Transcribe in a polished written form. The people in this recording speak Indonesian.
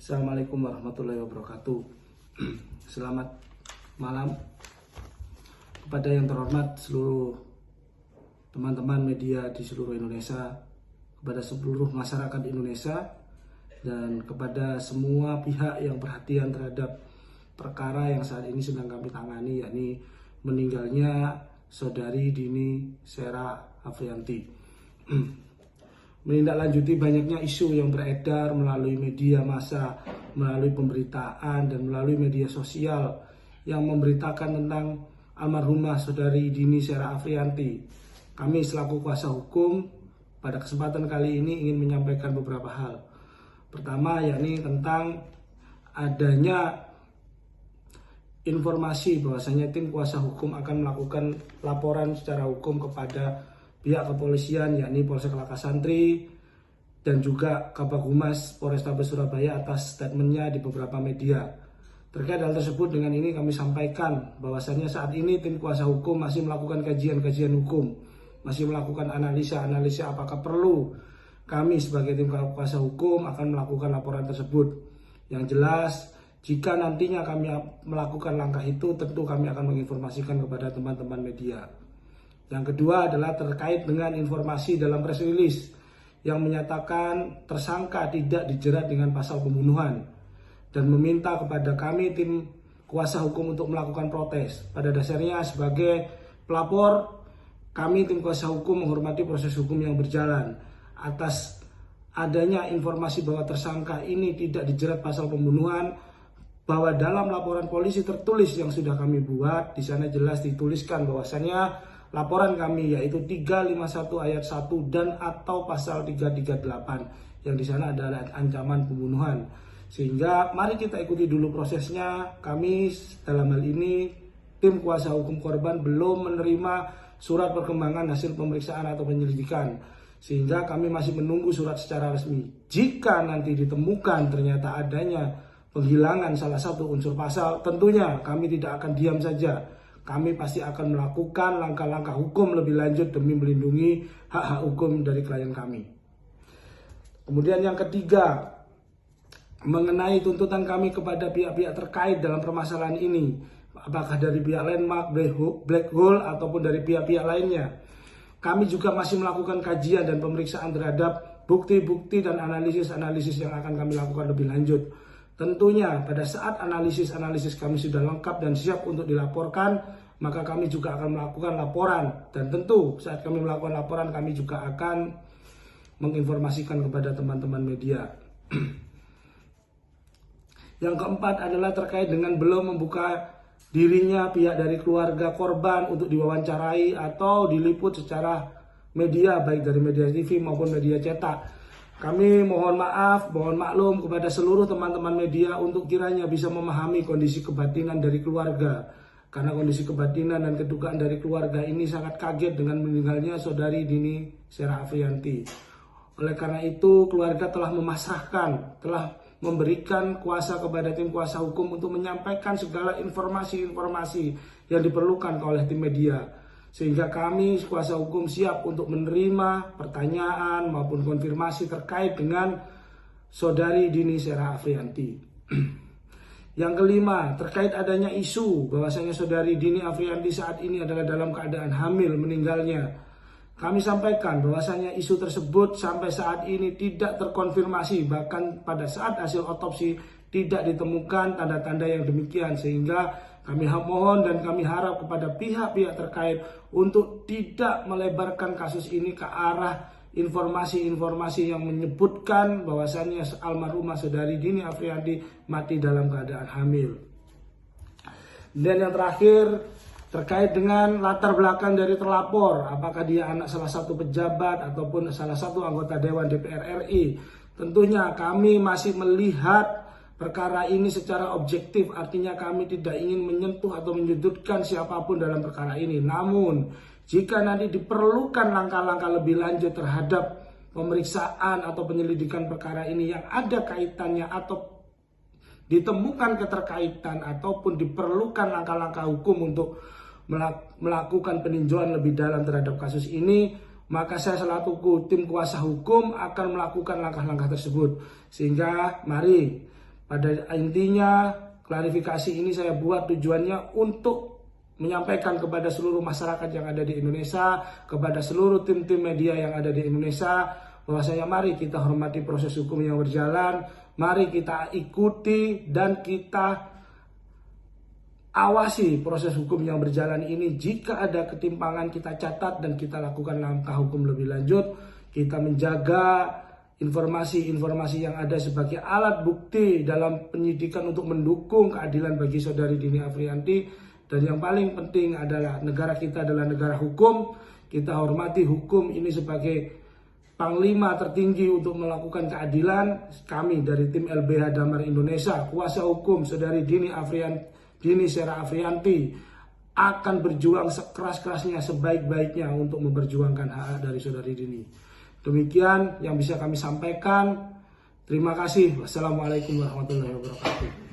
Assalamualaikum warahmatullahi wabarakatuh. Selamat malam kepada yang terhormat seluruh teman-teman media di seluruh Indonesia, kepada seluruh masyarakat Indonesia, dan kepada semua pihak yang perhatian terhadap perkara yang saat ini sedang kami tangani, yakni meninggalnya saudari Dini Sera Afriyanti. Menindaklanjuti banyaknya isu yang beredar melalui media massa, melalui pemberitaan, dan melalui media sosial yang memberitakan tentang almarhumah saudari Dini Sera Afriyanti. Kami selaku kuasa hukum pada kesempatan kali ini ingin menyampaikan beberapa hal. Pertama, yakni tentang adanya informasi bahwasanya tim kuasa hukum akan melakukan laporan secara hukum kepada pihak kepolisian, yakni Polsek Lakasantri dan juga Kabag Humas Polrestabes Surabaya atas statementnya di beberapa media. Terkait hal tersebut, dengan ini kami sampaikan bahwasannya saat ini tim kuasa hukum masih melakukan kajian-kajian hukum, masih melakukan analisa apakah perlu kami sebagai tim kuasa hukum akan melakukan laporan tersebut. Yang jelas, jika nantinya kami melakukan langkah itu, tentu kami akan menginformasikan kepada teman-teman media. Yang kedua adalah terkait dengan informasi dalam press release yang menyatakan tersangka tidak dijerat dengan pasal pembunuhan dan meminta kepada kami tim kuasa hukum untuk melakukan protes. Pada dasarnya sebagai pelapor, kami tim kuasa hukum menghormati proses hukum yang berjalan. Atas adanya informasi bahwa tersangka ini tidak dijerat pasal pembunuhan, bahwa dalam laporan polisi tertulis yang sudah kami buat, di sana jelas dituliskan bahwasannya laporan kami yaitu 351 ayat 1 dan atau pasal 338 yang di sana adalah ancaman pembunuhan. Sehingga mari kita ikuti dulu prosesnya. Kami dalam hal ini tim kuasa hukum korban belum menerima surat perkembangan hasil pemeriksaan atau penyelidikan, sehingga kami masih menunggu surat secara resmi. Jika nanti ditemukan ternyata adanya penghilangan salah satu unsur pasal, tentunya kami tidak akan diam saja. Kami pasti akan melakukan langkah-langkah hukum lebih lanjut demi melindungi hak-hak hukum dari klien kami. Kemudian yang ketiga, mengenai tuntutan kami kepada pihak-pihak terkait dalam permasalahan ini, apakah dari pihak Landmark, Black Hole, ataupun dari pihak-pihak lainnya. Kami juga masih melakukan kajian dan pemeriksaan terhadap bukti-bukti dan analisis-analisis yang akan kami lakukan lebih lanjut. Tentunya pada saat analisis kami sudah lengkap dan siap untuk dilaporkan, maka kami juga akan melakukan laporan. Dan tentu saat kami melakukan laporan, kami juga akan menginformasikan kepada teman-teman media. Yang keempat adalah terkait dengan belum membuka dirinya pihak dari keluarga korban untuk diwawancarai atau diliput secara media, baik dari media TV maupun media cetak. Kami mohon maaf, mohon maklum kepada seluruh teman-teman media untuk kiranya bisa memahami kondisi kebatinan dari keluarga. Karena kondisi kebatinan dan kedukaan dari keluarga ini sangat kaget dengan meninggalnya saudari Dini Sera Afriyanti. Oleh karena itu, keluarga telah memasrahkan, telah memberikan kuasa kepada tim kuasa hukum untuk menyampaikan segala informasi-informasi yang diperlukan oleh tim media. Sehingga kami kuasa hukum siap untuk menerima pertanyaan maupun konfirmasi terkait dengan saudari Dini Sera Afriyanti. Yang kelima, terkait adanya isu bahwasanya saudari Dini Afriyanti saat ini adalah dalam keadaan hamil meninggalnya. Kami sampaikan bahwasanya isu tersebut sampai saat ini tidak terkonfirmasi, bahkan pada saat hasil otopsi tidak ditemukan tanda-tanda yang demikian, sehingga kami mohon dan kami harap kepada pihak-pihak terkait untuk tidak melebarkan kasus ini ke arah informasi-informasi yang menyebutkan bahwasannya almarhumah saudari Dini Afriyanti mati dalam keadaan hamil. Dan yang terakhir, terkait dengan latar belakang dari terlapor, apakah dia anak salah satu pejabat ataupun salah satu anggota Dewan DPR RI. Tentunya kami masih melihat perkara ini secara objektif, artinya kami tidak ingin menyentuh atau menyudutkan siapapun dalam perkara ini. Namun, jika nanti diperlukan langkah-langkah lebih lanjut terhadap pemeriksaan atau penyelidikan perkara ini yang ada kaitannya atau ditemukan keterkaitan ataupun diperlukan langkah-langkah hukum untuk melakukan peninjauan lebih dalam terhadap kasus ini, maka saya selaku tim kuasa hukum akan melakukan langkah-langkah tersebut. Sehingga mari Pada intinya, klarifikasi ini saya buat tujuannya untuk menyampaikan kepada seluruh masyarakat yang ada di Indonesia, kepada seluruh tim-tim media yang ada di Indonesia, bahwasanya mari kita hormati proses hukum yang berjalan, mari kita ikuti dan kita awasi proses hukum yang berjalan ini. Jika ada ketimpangan kita catat dan kita lakukan langkah hukum lebih lanjut. Kita menjaga informasi-informasi yang ada sebagai alat bukti dalam penyidikan untuk mendukung keadilan bagi saudari Dini Afriyanti. Dan yang paling penting adalah negara kita adalah negara hukum. Kita hormati hukum ini sebagai panglima tertinggi untuk melakukan keadilan. Kami dari tim LBH Damar Indonesia, kuasa hukum saudari Dini Sera Afriyanti, akan berjuang sekeras-kerasnya, sebaik-baiknya untuk memperjuangkan hak dari saudari Dini. Demikian yang bisa kami sampaikan. Terima kasih. Wassalamualaikum warahmatullahi wabarakatuh.